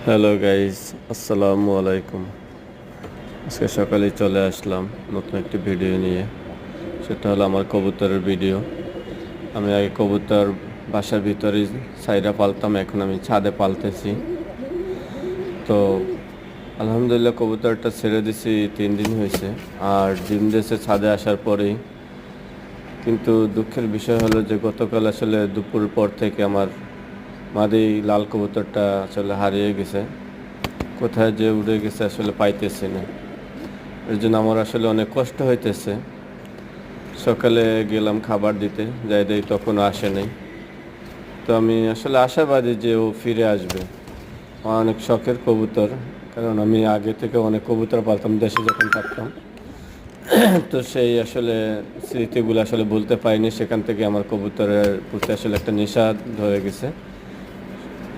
Hello guys, আসসালামু আলাইকুম। আজকে সকালে চলে আসলাম নতুন একটি ভিডিও নিয়ে। সেটা হলো আমার কবুতরের ভিডিও। আমি আগে কবুতর বাসার ভিতরে ছাইরা পালতাম, এখন আমি ছাদে পালতেছি। তো আলহামদুলিল্লাহ কবুতরটা ছেড়ে দিছি 3 দিন হয়েছে, আর ডিম দিয়েছে ছাদে আসার পরেই। কিন্তু দুঃখের বিষয় হলো যে গতকাল আসলে দুপুর পর থেকে আমার মাদি লাল কবুতরটা আসলে হারিয়ে গেছে। কোথায় যে উড়ে গেছে আসলে পাইতেছি না। এর জন্য আমার আসলে অনেক কষ্ট হইতেছে। সকালে গেলাম খাবার দিতে, যাই দেই তখনও আসে নাই। তো আমি আসলে আশাবাদী যে ও ফিরে আসবে। আমার অনেক শখের কবুতর, কারণ আমি আগে থেকে অনেক কবুতর পালতাম দেশে যখন থাকতাম। তো সেই আসলে স্মৃতিগুলো আসলে ভুলতে পারিনি, সেখান থেকে আমার কবুতরের প্রতি আসলে একটা নেশা ধরে গেছে।